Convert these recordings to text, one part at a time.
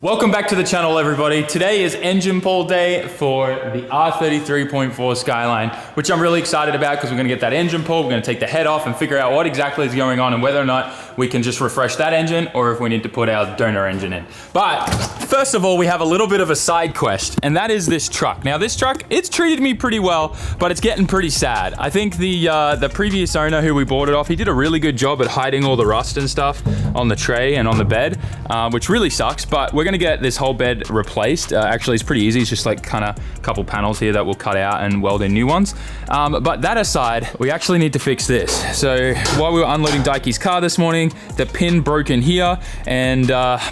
Welcome back to the channel, everybody. Today is engine pull day for the R33.4 Skyline, which I'm really excited about because we're gonna get that engine pulled, we're gonna take the head off and figure out what exactly is going on and whether or not we can just refresh that engine or if we need to put our donor engine in. But first of all, we have a little bit of a side quest, and that is this truck. Now this truck, it's treated me pretty well, but it's getting pretty sad. I think the previous owner who we bought it off, he did a really good job at hiding all the rust and stuff on the tray and on the bed, which really sucks, but we're gonna get this whole bed replaced. Actually, it's pretty easy. It's just like kind of a couple panels here that we'll cut out and weld in new ones. But that aside, we actually need to fix this. So while we were unloading Daikie's car this morning, the pin broke in here, and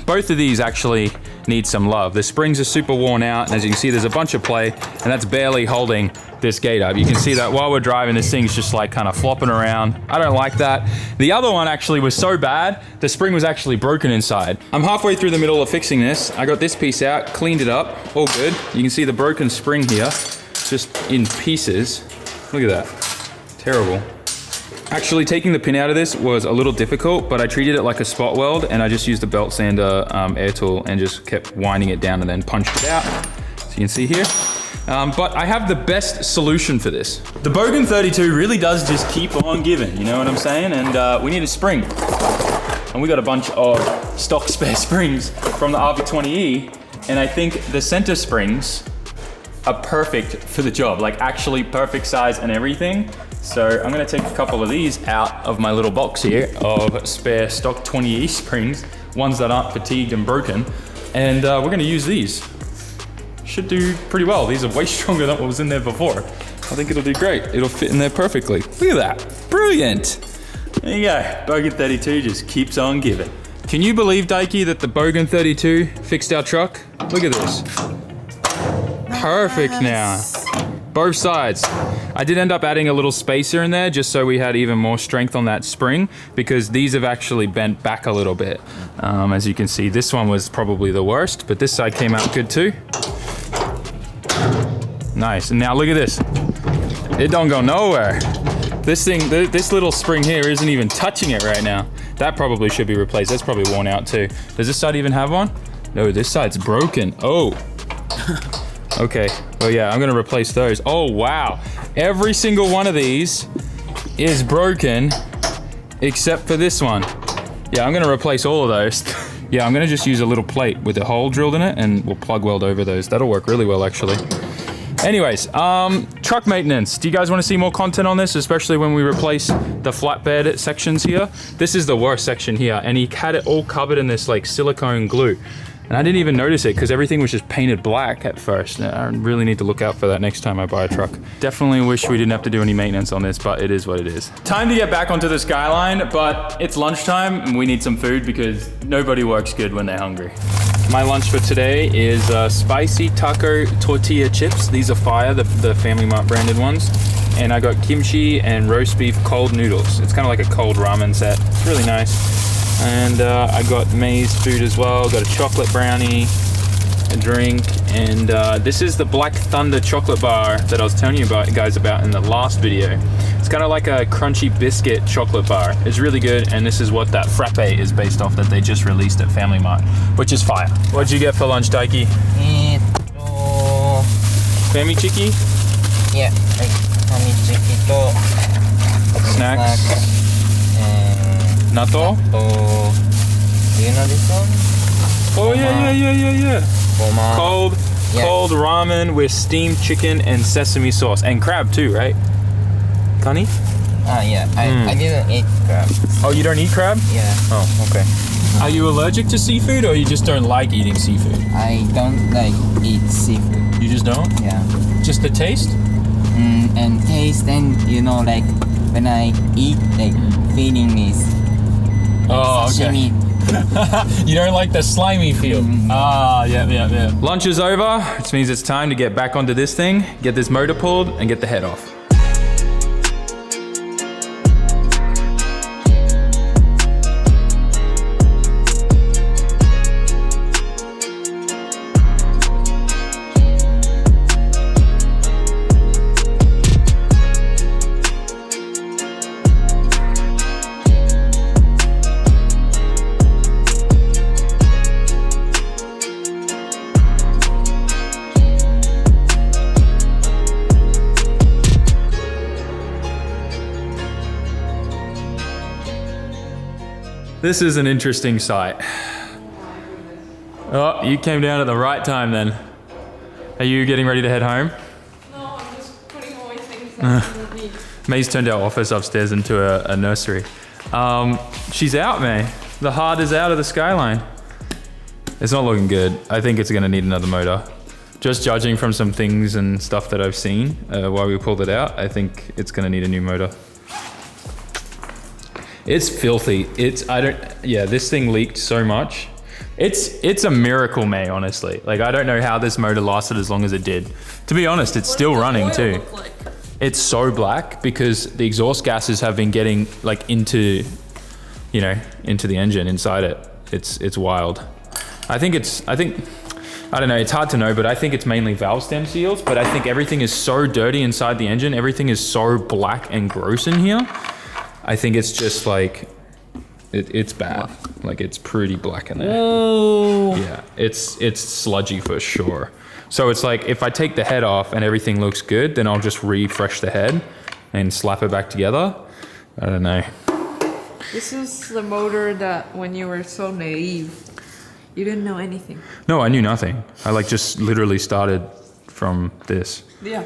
both of these actually need some love. The springs are super worn out, and as you can see, there's a bunch of play, and that's barely holding this gate up. You can see that while we're driving, this thing's just like kind of flopping around. I don't like that. The other one actually was so bad, the spring was actually broken inside. I'm halfway through the middle of fixing this. I got this piece out, cleaned it up, all good. You can see the broken spring here, just in pieces. Look at that, terrible. Actually, taking the pin out of this was a little difficult, but I treated it like a spot weld, and I just used the belt sander air tool and just kept winding it down and then punched it out. So you can see here. But I have the best solution for this. The Bogan 32 really does just keep on giving, you know what I'm saying? And we need a spring. And we got a bunch of stock spare springs from the RV20E, and I think the center springs are perfect for the job, like actually perfect size and everything. So I'm gonna take a couple of these out of my little box here of spare stock 20E springs, ones that aren't fatigued and broken, and we're gonna use these. Should do pretty well. These are way stronger than what was in there before. I think it'll do great. It'll fit in there perfectly. Look at that, brilliant. There you go, Bogan 32 just keeps on giving. Can you believe, Daikie, that the Bogan 32 fixed our truck? Look at this. Perfect now. Both sides. I did end up adding a little spacer in there just so we had even more strength on that spring, because these have actually bent back a little bit. As you can see, this one was probably the worst, but this side came out good too. Nice, and now look at this. It don't go nowhere. This thing, this little spring here isn't even touching it right now. That probably should be replaced. That's probably worn out too. Does this side even have one? No, this side's broken. Oh. Okay, well yeah, I'm gonna replace those. Oh wow, every single one of these is broken except for this one. Yeah, I'm gonna replace all of those. Yeah, I'm gonna just use a little plate with a hole drilled in it, and we'll plug weld over those. That'll work really well actually. Anyways, truck maintenance. Do you guys want to see more content on this, especially when we replace the flatbed sections here? This is the worst section here, and he had it all covered in this like silicone glue. And I didn't even notice it because everything was just painted black at first. I really need to look out for that next time I buy a truck. Definitely wish we didn't have to do any maintenance on this, but it is what it is. Time to get back onto the Skyline, but it's lunchtime and we need some food because nobody works good when they're hungry. My lunch for today is spicy taco tortilla chips. These are fire, the Family Mart branded ones. And I got kimchi and roast beef cold noodles. It's kind of like a cold ramen set. It's really nice. And I got maize food as well. Got a chocolate brownie, a drink, and this is the Black Thunder chocolate bar that I was telling you guys about in the last video. It's kind of like a crunchy biscuit chocolate bar. It's really good, and this is what that frappe is based off that they just released at Family Mart, which is fire. What'd you get for lunch, Daikie? Fami chiki? Yeah, like fami chiki to Snacks. Natto? Do you know this one? Oh yeah. Goma. Cold ramen with steamed chicken and sesame sauce. And crab too, right? Kani? Yeah, I didn't eat crab. Oh, you don't eat crab? Yeah. Oh, okay. Are you allergic to seafood, or you just don't like eating seafood? I don't like eat seafood. You just don't? Yeah. Just the taste? And taste, and you know, like when I eat, like feeling is Oh, sashimi. Okay. You don't like the slimy feel? Yeah. Lunch is over, which means it's time to get back onto this thing, get this motor pulled, and get the head off. This is an interesting sight. Oh, you came down at the right time then. Are you getting ready to head home? No, I'm just putting away things that I need. May's turned our office upstairs into a nursery. She's out, May. The heart is out of the Skyline. It's not looking good. I think it's gonna need another motor. Just judging from some things and stuff that I've seen while we pulled it out, I think it's gonna need a new motor. It's filthy. This thing leaked so much. It's a miracle, May, honestly. Like, I don't know how this motor lasted as long as it did. To be honest, it's still running too. Like? It's so black because the exhaust gases have been getting like into the engine inside it. It's wild. I don't know, it's hard to know, but I think it's mainly valve stem seals, but I think everything is so dirty inside the engine. Everything is so black and gross in here. I think it's just like, it's bad. Like, it's pretty black in there. Oh. Yeah, it's sludgy for sure. So it's like, if I take the head off and everything looks good, then I'll just refresh the head and slap it back together. I don't know. This is the motor that when you were so naive, you didn't know anything. No, I knew nothing. I like just literally started from this. Yeah.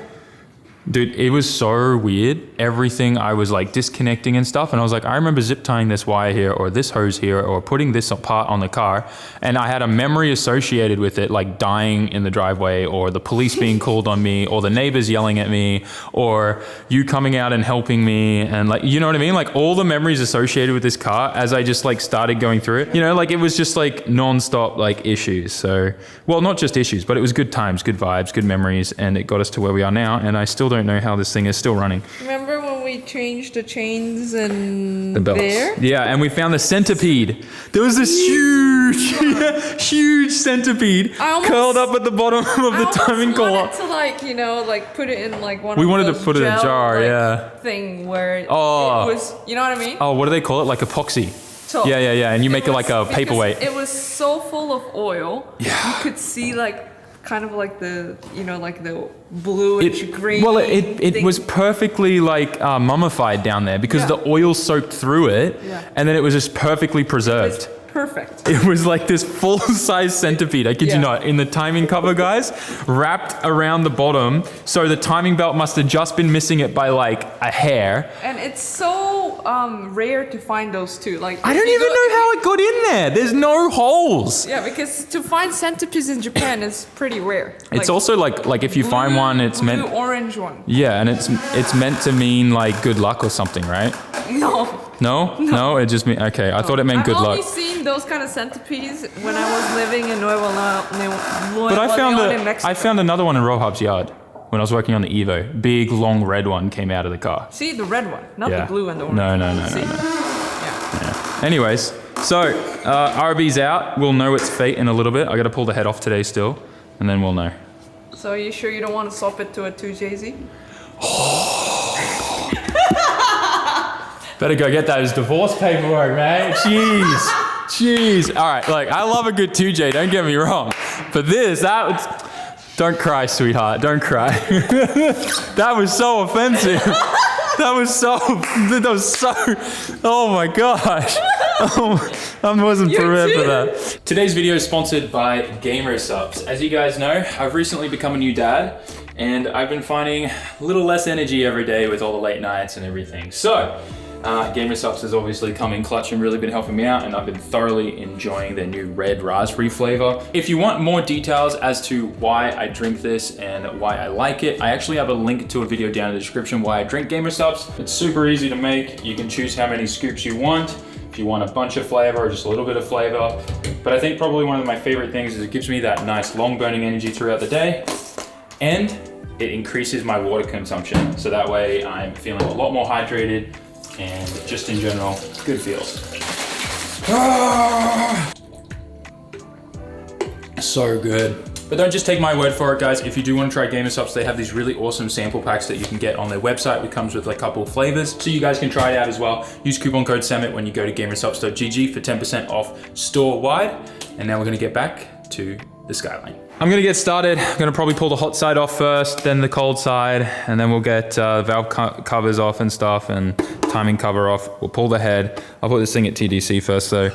Dude, it was so weird. Everything I was like disconnecting and stuff. And I was like, I remember zip tying this wire here or this hose here or putting this part on the car. And I had a memory associated with it, like dying in the driveway or the police being called on me or the neighbors yelling at me or you coming out and helping me. And like, you know what I mean? Like all the memories associated with this car as I just like started going through it, like it was just like nonstop like issues. So, well, not just issues, but it was good times, good vibes, good memories. And it got us to where we are now. And I still don't know how this thing is still running. Remember when we changed the chains and the belts? there? Yeah, and we found the centipede. There was this huge centipede curled up at the bottom of the timing collar. I wanted to like put it in like one we of wanted those to put it in a gel, jar, like, yeah. thing where it was, you know what I mean? Oh, what do they call it? Like epoxy. So Yeah, and you make it like a paperweight. It was so full of oil. Yeah. You could see like kind of like the like the bluish green. Well, it was perfectly like mummified down there because the oil soaked through it, and then it was just perfectly preserved. It's perfect. It was like this full-size centipede, I kid you not, in the timing cover, guys, wrapped around the bottom. So the timing belt must have just been missing it by like a hair. And it's so rare to find those two. Like I don't even know how it got in there. There's no holes. Yeah, because to find centipedes in Japan is pretty rare. It's also like if you find one, it's meant orange one. Yeah, and it's meant to mean like good luck or something, right? No, it just means okay. I thought it meant good luck. I've only seen those kind of centipedes when I was living in Nuevo But Leon in Mexico. I found another one in Rohab's yard when I was working on the Evo. Big long red one came out of the car. See the red one, not the blue and the orange. No. See? Yeah. Anyways, so RB's out. We'll know its fate in a little bit. I got to pull the head off today still, and then we'll know. So are you sure you don't want to swap it to a 2JZ? Better go get those divorce paperwork, man. Jeez. All right, like I love a good 2J, don't get me wrong. But don't cry, sweetheart, don't cry. That was so offensive. That was so, oh my gosh. I wasn't prepared for that. Today's video is sponsored by Gamer Subs. As you guys know, I've recently become a new dad, and I've been finding a little less energy every day with all the late nights and everything. So, Gamer Subs has obviously come in clutch and really been helping me out, and I've been thoroughly enjoying their new red raspberry flavor. If you want more details as to why I drink this and why I like it, I actually have a link to a video down in the description why I drink Gamer Subs. It's super easy to make. You can choose how many scoops you want. If you want a bunch of flavor or just a little bit of flavor. But I think probably one of my favorite things is it gives me that nice long burning energy throughout the day, and it increases my water consumption. So that way I'm feeling a lot more hydrated, and just in general, good feels. So good. But don't just take my word for it, guys. If you do want to try Gamer Subs, they have these really awesome sample packs that you can get on their website, which comes with a couple of flavors. So you guys can try it out as well. Use coupon code SAMMIT when you go to gamersubs.gg for 10% off store-wide. And now we're gonna get back to the Skyline. I'm gonna get started. I'm gonna probably pull the hot side off first, then the cold side, and then we'll get valve covers off and stuff, and timing cover off. We'll pull the head. I'll put this thing at TDC first though.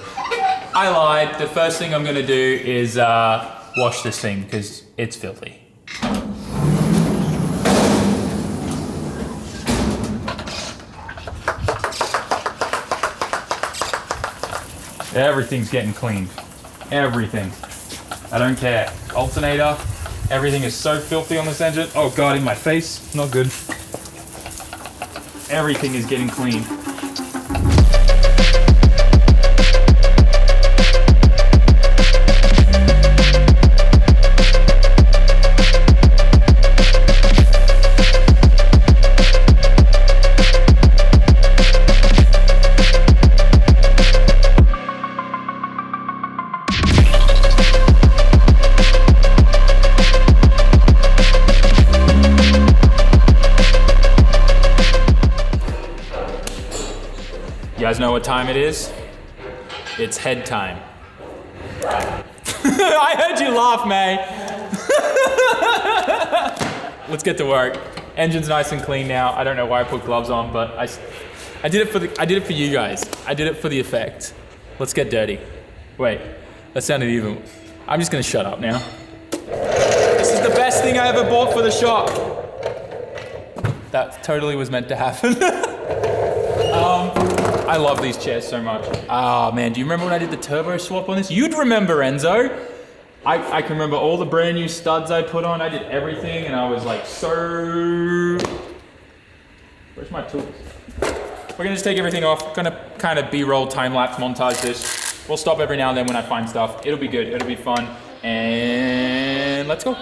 I lied. The first thing I'm gonna do is wash this thing because it's filthy. Everything's getting cleaned. Everything. I don't care. Alternator. Everything is so filthy on this engine. Oh God, in my face. Not good. Everything is getting cleaned. You guys know what time it is? It's head time. I heard you laugh, May. Let's get to work. Engine's nice and clean now. I don't know why I put gloves on, but I did it for you guys. I did it for the effect. Let's get dirty. Wait, that sounded evil. I'm just gonna shut up now. This is the best thing I ever bought for the shop. That totally was meant to happen. I love these chairs so much. Ah, man, do you remember when I did the turbo swap on this? You'd remember, Enzo. I can remember all the brand new studs I put on. I did everything, and I was like, so... Where's my tools? We're gonna just take everything off. Gonna kind of B-roll, time-lapse, montage this. We'll stop every now and then when I find stuff. It'll be good, it'll be fun, and let's go.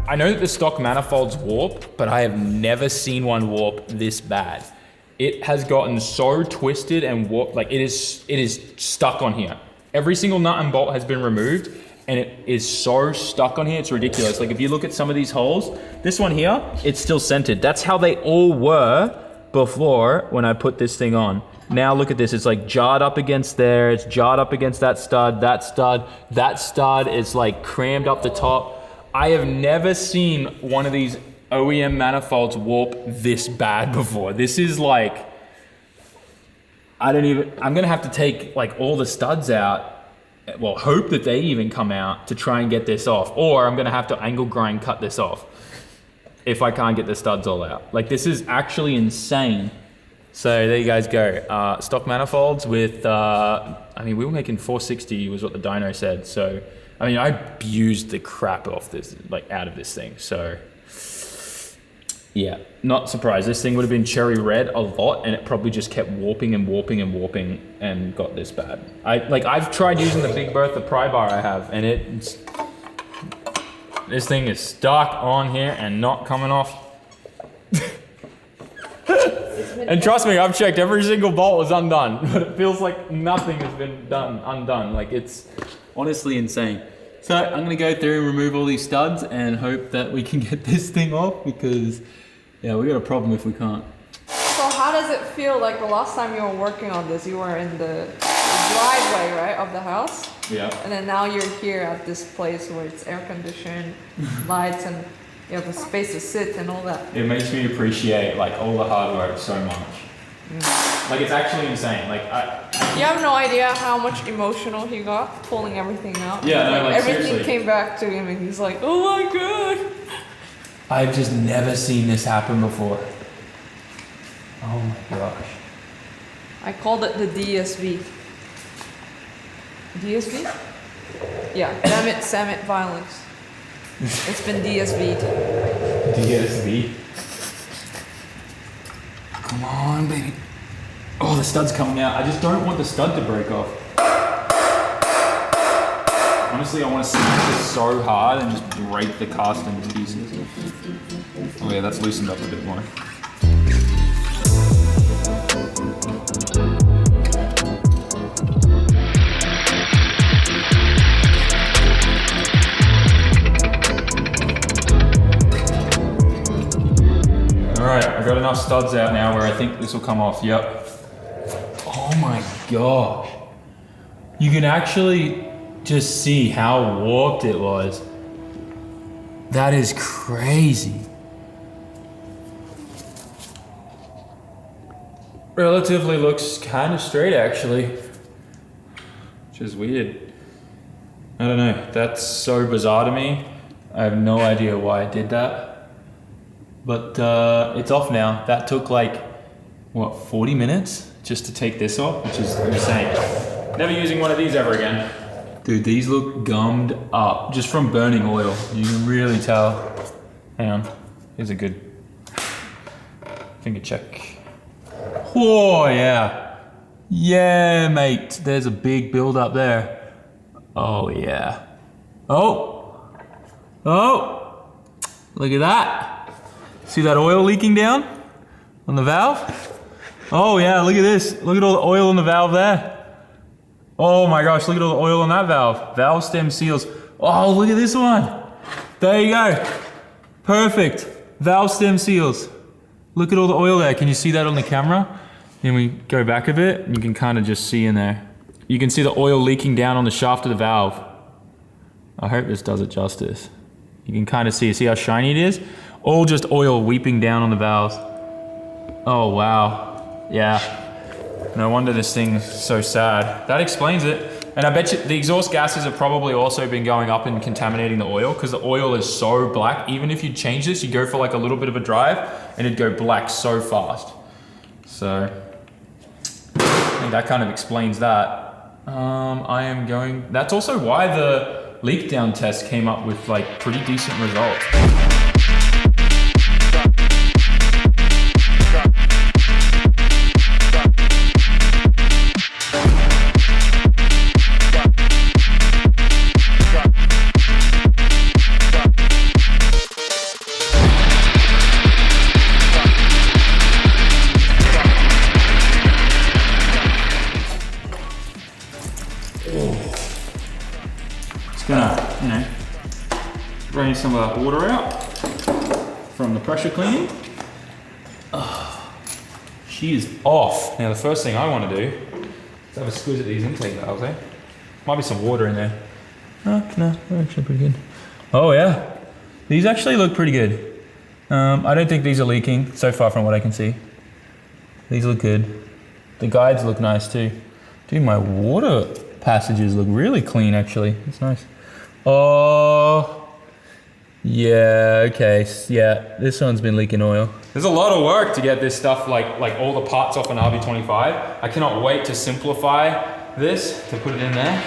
I know that the stock manifolds warp, but I have never seen one warp this bad. It has gotten so twisted and warped, like it is stuck on here. Every single nut and bolt has been removed, and it is so stuck on here, it's ridiculous. Like if you look at some of these holes, this one here, it's still centered. That's how they all were before when I put this thing on. Now look at this, it's like jarred up against there, it's jarred up against that stud, that stud is like crammed up the top. I have never seen one of these OEM manifolds warp this bad before. This is like, I'm gonna have to take like all the studs out, well, hope that they even come out to try and get this off, or I'm gonna have to angle grind cut this off if I can't get the studs all out. Like this is actually insane. So there you guys go. Stock manifolds with, I mean, we were making 460 was what the dyno said. So, I mean, I abused the crap off this, like out of this thing. So yeah, not surprised. This thing would have been cherry red a lot, and it probably just kept warping and warping and warping and got this bad. I've tried using the Big Bertha pry bar I have, and this thing is stuck on here and not coming off. And trust me, I've checked every single bolt was undone, but it feels like nothing has been undone. Like it's honestly insane. So I'm gonna go through and remove all these studs and hope that we can get this thing off, because yeah, we got a problem if we can't. So how does it feel like the last time you were working on this? You were in the driveway, right, of the house? Yeah. And then now you're here at this place where it's air conditioned, lights, and you have a space to sit and all that. It makes me appreciate like all the hard work so much. Like it's actually insane. Like you have no idea how much emotional he got pulling everything out. Yeah, no, like everything seriously. came back to him, and he's like, "Oh my god!" I've just never seen this happen before. Oh my gosh. I called it the DSV. DSV? Yeah, damn it, SAMMIT violence. It's been DSV'd. DSV. Come on, baby. Oh, the stud's coming out. I just don't want the stud to break off. Honestly, I want to smash this so hard and just break the cast into pieces. Oh yeah, that's loosened up a bit more. Alright, I got enough studs out now where I think this will come off. Yep. Oh my gosh. You can actually just see how warped it was. That is crazy. Relatively looks kind of straight actually, which is weird. I don't know, that's so bizarre to me. I have no idea why I did that. But it's off now. That took like, what, 40 minutes just to take this off, which is insane. Never using one of these ever again. Dude, these look gummed up just from burning oil. You can really tell. Hang on, here's a good finger check. Oh yeah. Yeah, mate, there's a big build up there. Oh yeah. Oh, look at that. See that oil leaking down on the valve? Oh yeah, look at this. Look at all the oil on the valve there. Oh my gosh, look at all the oil on that valve. Valve stem seals. Oh, look at this one. There you go. Perfect. Valve stem seals. Look at all the oil there. Can you see that on the camera? Then we go back a bit and you can kind of just see in there. You can see the oil leaking down on the shaft of the valve. I hope this does it justice. You can kind of see how shiny it is? All just oil weeping down on the valves. Oh wow, yeah. No wonder this thing's so sad. That explains it. And I bet you the exhaust gases have probably also been going up and contaminating the oil because the oil is so black. Even if you change this, you go for like a little bit of a drive and it'd go black so fast. So I think that kind of explains that. That's also why the leak down test came up with like pretty decent results. Gonna, drain some of that water out from the pressure cleaning. Oh, she is off. Now the first thing I want to do is have a squeeze at these intake valves, eh? Might be some water in there. Oh, no, they're actually pretty good. Oh yeah, these actually look pretty good. I don't think these are leaking so far from what I can see. These look good. The guides look nice too. Dude, my water passages look really clean actually. It's nice. Oh, yeah, okay, yeah, this one's been leaking oil. There's a lot of work to get this stuff, like all the parts off an RB25. I cannot wait to simplify this, to put it in there.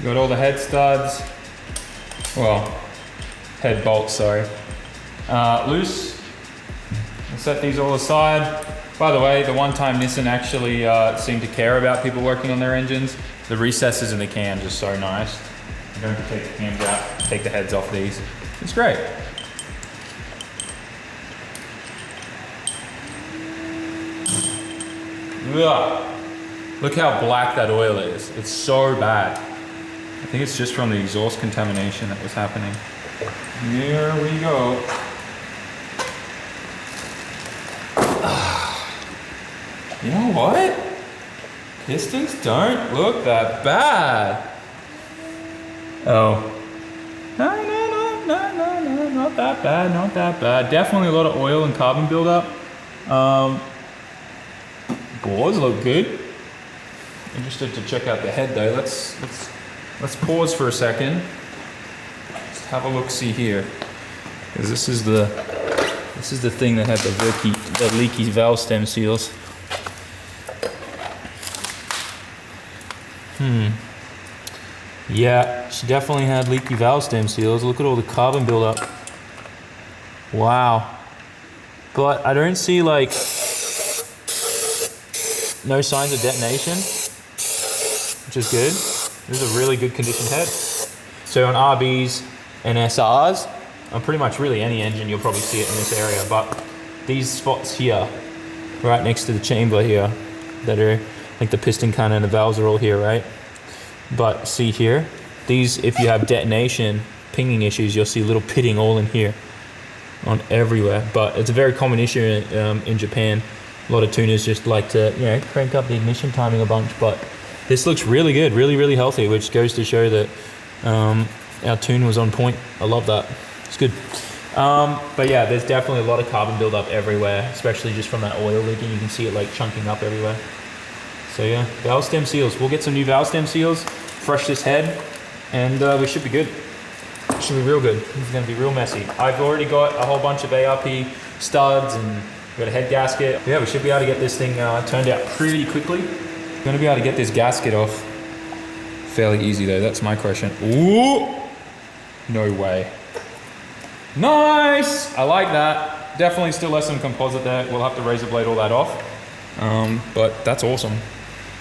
Got all the head studs, well, head bolts, sorry, loose. We'll set these all aside. By the way, the one time Nissan actually seemed to care about people working on their engines, the recesses in the cams are so nice. You don't have to take the cams out, take the heads off these. It's great. Ugh. Look how black that oil is. It's so bad. I think it's just from the exhaust contamination that was happening. Here we go. You know what? Pistons don't look that bad. Oh. No, not that bad, not that bad. Definitely a lot of oil and carbon buildup. Bores look good. Interested to check out the head though. Let's pause for a second. Let's have a look see here. Because this is the thing that had the leaky valve stem seals. Yeah, she definitely had leaky valve stem seals. Look at all the carbon buildup. Wow. But I don't see like no signs of detonation, which is good. This is a really good condition head. So on RBs and SRs, on pretty much really any engine, you'll probably see it in this area, but these spots here, right next to the chamber here, that are like the piston can and the valves are all here, right? But see here, these, if you have detonation, pinging issues, you'll see little pitting all in here, on everywhere. But it's a very common issue in Japan. A lot of tuners just like to, you know, crank up the ignition timing a bunch, but this looks really good, really healthy, which goes to show that our tune was on point. I love that. It's good. But yeah, there's definitely a lot of carbon buildup everywhere, especially just from that oil leaking. You can see it like chunking up everywhere. So yeah, valve stem seals. We'll get some new valve stem seals, fresh this head, and we should be good. It should be real good. This is gonna be real messy. I've already got a whole bunch of ARP studs and we got a head gasket. Yeah, we should be able to get this thing turned out pretty quickly. We're gonna be able to get this gasket off fairly easy though, that's my question. Ooh, no way. Nice, I like that. Definitely still less than composite there. We'll have to razor blade all that off. But that's awesome.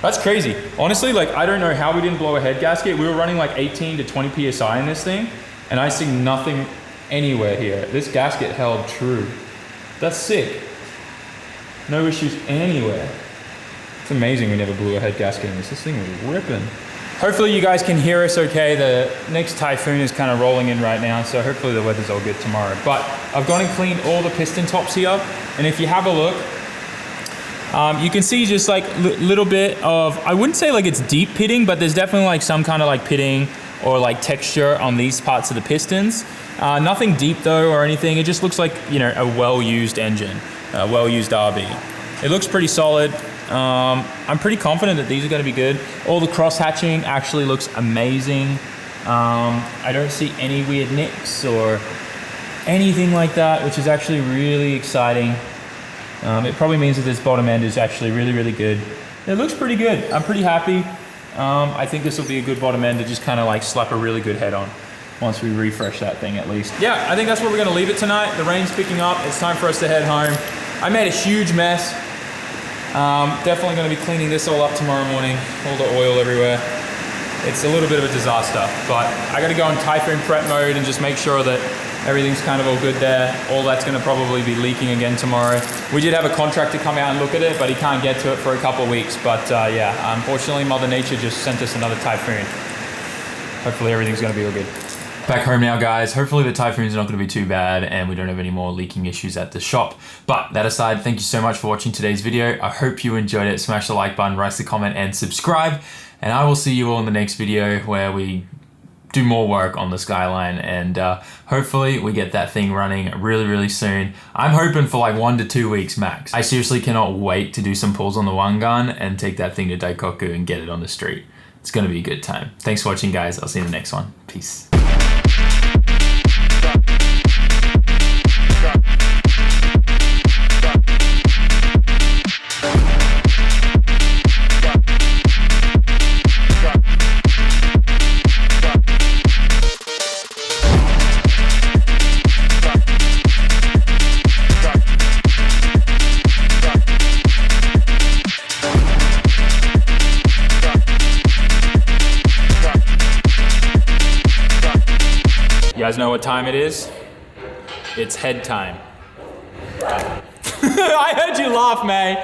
That's crazy. Honestly, like I don't know how we didn't blow a head gasket. We were running like 18 to 20 PSI in this thing and I see nothing anywhere here. This gasket held true. That's sick. No issues anywhere. It's amazing we never blew a head gasket in this. This thing was ripping. Hopefully you guys can hear us okay. The next typhoon is kind of rolling in right now, so hopefully the weather's all good tomorrow. But I've gone and cleaned all the piston tops here, and if you have a look, you can see just like little bit of, I wouldn't say like it's deep pitting, but there's definitely like some kind of like pitting or like texture on these parts of the pistons. Nothing deep though or anything. It just looks like, you know, a well-used engine, a well-used RB. It looks pretty solid. I'm pretty confident that these are going to be good. All the cross hatching actually looks amazing. I don't see any weird nicks or anything like that, which is actually really exciting. It probably means that this bottom end is actually really good. It looks pretty good. I'm pretty happy. I think this will be a good bottom end to just kind of like slap a really good head on once we refresh that thing at least. Yeah, I think that's where we're going to leave it tonight. The rain's picking up. It's time for us to head home. I made a huge mess. Definitely going to be cleaning this all up tomorrow morning. All the oil everywhere. It's a little bit of a disaster, but I got to go in typhoon prep mode and just make sure that everything's kind of all good there. All that's going to probably be leaking again tomorrow. We did have a contractor come out and look at it, but he can't get to it for a couple of weeks. But yeah, unfortunately, Mother Nature just sent us another typhoon. Hopefully everything's going to be all good. Back home now, guys. Hopefully the typhoon's not going to be too bad and we don't have any more leaking issues at the shop. But that aside, thank you so much for watching today's video. I hope you enjoyed it. Smash the like button, write the comment, and subscribe. And I will see you all in the next video where we do more work on the Skyline and hopefully we get that thing running really soon. I'm hoping for like 1 to 2 weeks max. I seriously cannot wait to do some pulls on the one gun and take that thing to Daikoku and get it on the street. It's going to be a good time. Thanks for watching, guys. I'll see you in the next one. Peace. You guys know what time it is? It's head time. I heard you laugh, May.